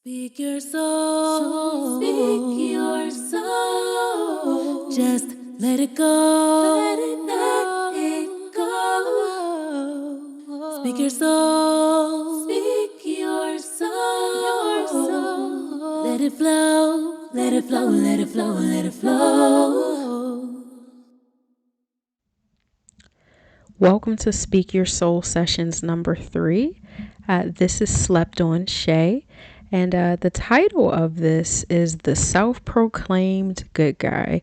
Speak your soul. Speak your soul. Just let it go. Let it go. Speak your soul. Speak your soul. Let it flow. Let it flow. Let it flow. Let it flow. Welcome to Speak Your Soul Sessions number 3. This is Slept On Shay, and the title of this is The Self-Proclaimed Good Guy.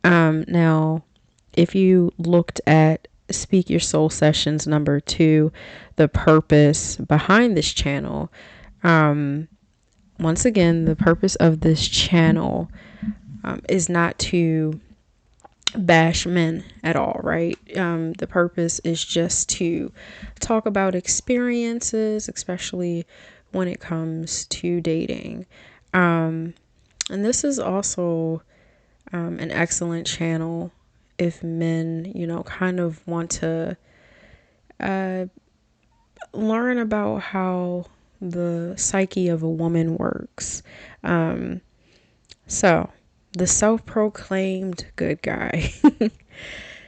Now, if you looked at Speak Your Soul Sessions number 2, the purpose behind this channel, once again, the purpose of this channel is not to bash men at all, right? The purpose is just to talk about experiences, especially when it comes to dating. And this is also an excellent channel if men, kind of want to learn about how the psyche of a woman works. So, the self-proclaimed good guy.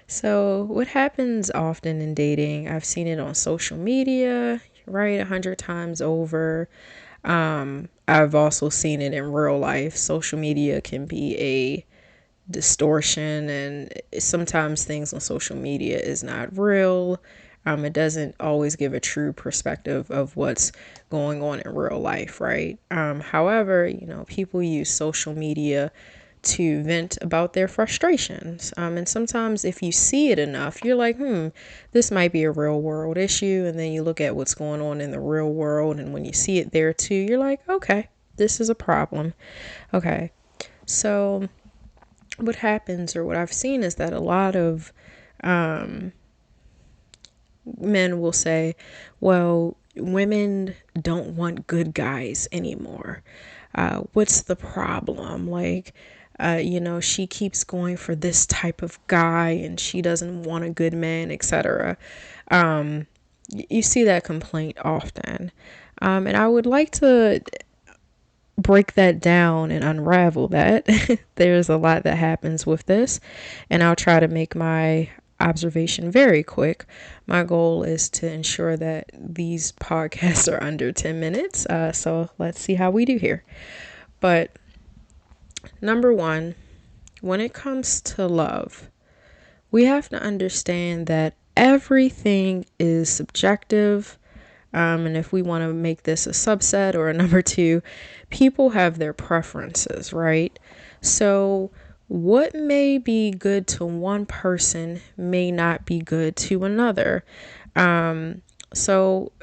So what happens often in dating, I've seen it on social media, right, 100 times over. I've also seen it in real life. Social media can be a distortion, and sometimes things on social media is not real. It doesn't always give a true perspective of what's going on in real life, right? However, people use social media to vent about their frustrations. And sometimes if you see it enough, you're like, this might be a real world issue. And then you look at what's going on in the real world. And when you see it there too, you're like, okay, this is a problem. Okay. So what happens, or what I've seen, is that a lot of men will say, well, women don't want good guys anymore. What's the problem? Like, she keeps going for this type of guy and she doesn't want a good man, etc. You see that complaint often. And I would like to break that down and unravel that. There's a lot that happens with this, and I'll try to make my observation very quick. My goal is to ensure that these podcasts are under 10 minutes. So let's see how we do here. But number one, when it comes to love, we have to understand that everything is subjective. And if we want to make this a subset or a number 2, people have their preferences, right? So what may be good to one person may not be good to another. So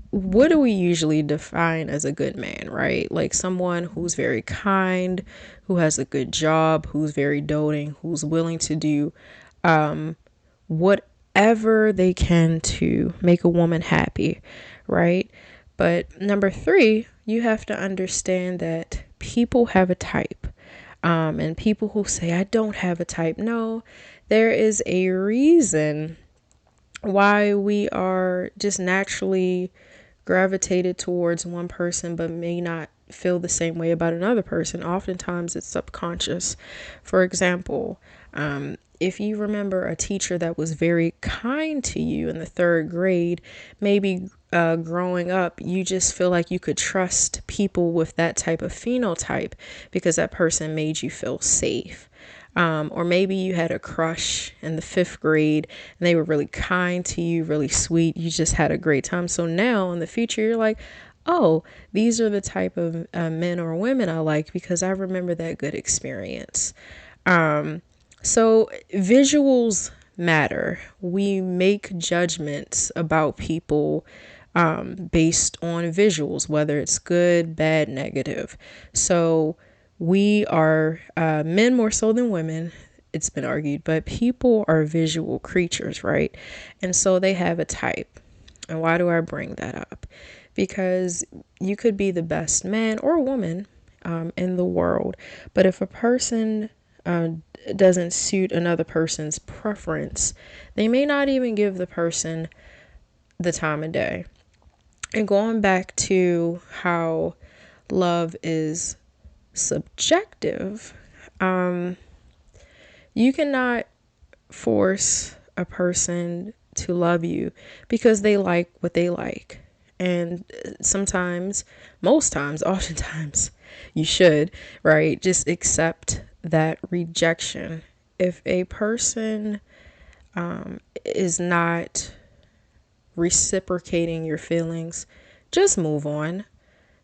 what do we usually define as a good man, right? Like someone who's very kind, who has a good job, who's very doting, who's willing to do whatever they can to make a woman happy, right? But number 3, you have to understand that people have a type. And people who say, I don't have a type. No, there is a reason why we are just naturally gravitated towards one person but may not feel the same way about another person. Oftentimes it's subconscious. For example, if you remember a teacher that was very kind to you in the 3rd grade, maybe growing up, you just feel like you could trust people with that type of phenotype because that person made you feel safe. Or maybe you had a crush in the 5th grade and they were really kind to you, really sweet. You just had a great time. So now in the future, you're like, oh, these are the type of men or women I like because I remember that good experience. So visuals matter. We make judgments about people based on visuals, whether it's good, bad, negative. So we are men more so than women. It's been argued, but people are visual creatures, right? And so they have a type. And why do I bring that up? Because you could be the best man or woman in the world, but if a person doesn't suit another person's preference, they may not even give the person the time of day. And going back to how love is subjective, you cannot force a person to love you because they like what they like. And sometimes, most times, oftentimes, you should, right? Just accept that rejection. If a person is not reciprocating your feelings, just move on.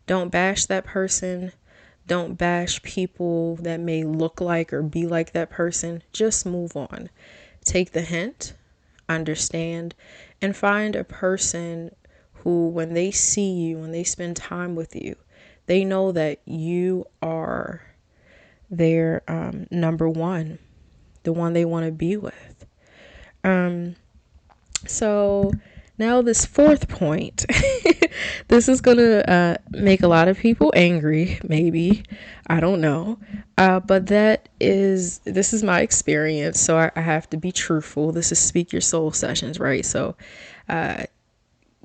Don't bash that person. Don't bash people that may look like or be like that person. Just move on. Take the hint, understand, and find a person who, when they see you, when they spend time with you, they know that you are their number one, the one they want to be with. So now this fourth point, this is going to make a lot of people angry, maybe. I don't know. But this is my experience. So I have to be truthful. This is Speak Your Soul sessions, right? So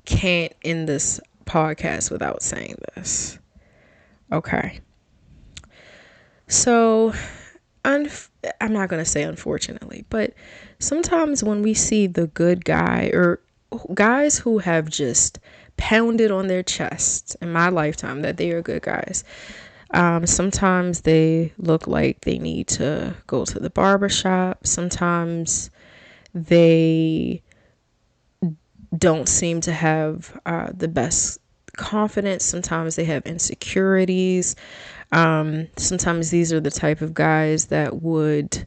can't end this podcast without saying this. Okay. So I'm not going to say unfortunately, but sometimes when we see the good guy or guys who have just pounded on their chests in my lifetime that they are good guys, sometimes they look like they need to go to the barbershop. Sometimes they don't seem to have the best confidence. Sometimes they have insecurities. Sometimes these are the type of guys that would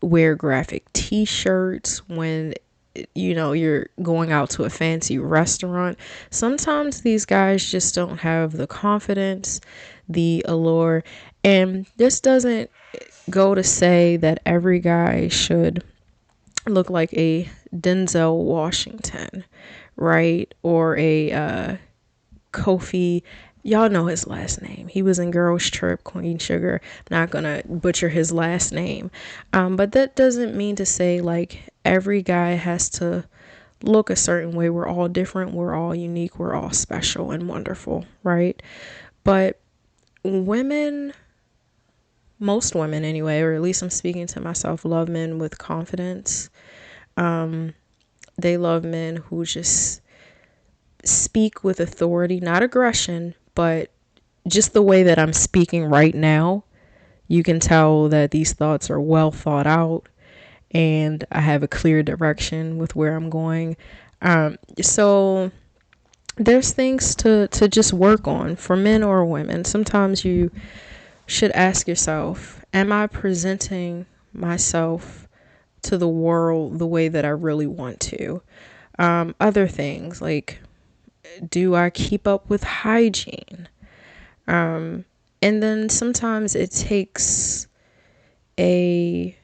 wear graphic t-shirts when you're going out to a fancy restaurant. Sometimes these guys just don't have the confidence, the allure, and this doesn't go to say that every guy should look like a Denzel Washington, right? Or a Kofi. Y'all know his last name. He was in Girls Trip, Queen Sugar. Not gonna butcher his last name. But that doesn't mean to say like every guy has to look a certain way. We're all different. We're all unique. We're all special and wonderful, right? But most women anyway, or at least I'm speaking to myself, love men with confidence. They love men who just speak with authority, not aggression, but just the way that I'm speaking right now. You can tell that these thoughts are well thought out and I have a clear direction with where I'm going. So there's things to just work on for men or women. Sometimes you should ask yourself, am I presenting myself to the world the way that I really want to? Other things like, do I keep up with hygiene? And then sometimes it takes a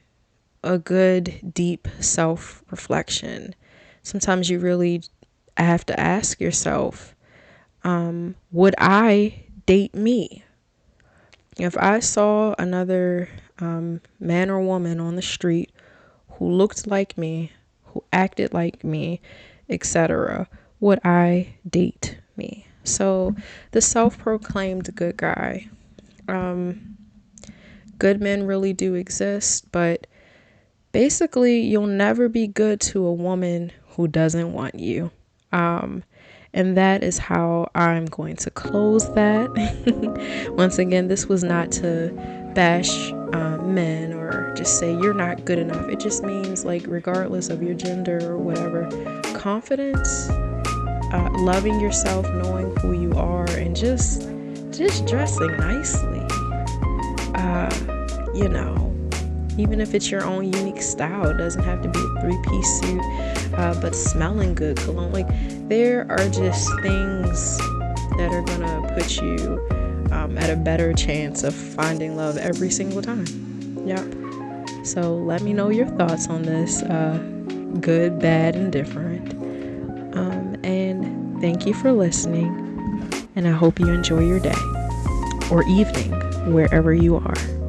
good deep self-reflection. Sometimes you really have to ask yourself, would I date me? If I saw another man or woman on the street who looked like me, who acted like me, etc., would I date me? So the self-proclaimed good guy, good men really do exist, but basically you'll never be good to a woman who doesn't want you. And that is how I'm going to close that. Once again, this was not to bash men or just say you're not good enough. It just means, like, regardless of your gender or whatever, confidence, loving yourself, knowing who you are, and just dressing nicely. Even if it's your own unique style, it doesn't have to be a 3-piece suit, but smelling good, cologne. Like, there are just things that are gonna put you at a better chance of finding love every single time. Yep. So let me know your thoughts on this, good, bad, and different. And thank you for listening, and I hope you enjoy your day or evening wherever you are.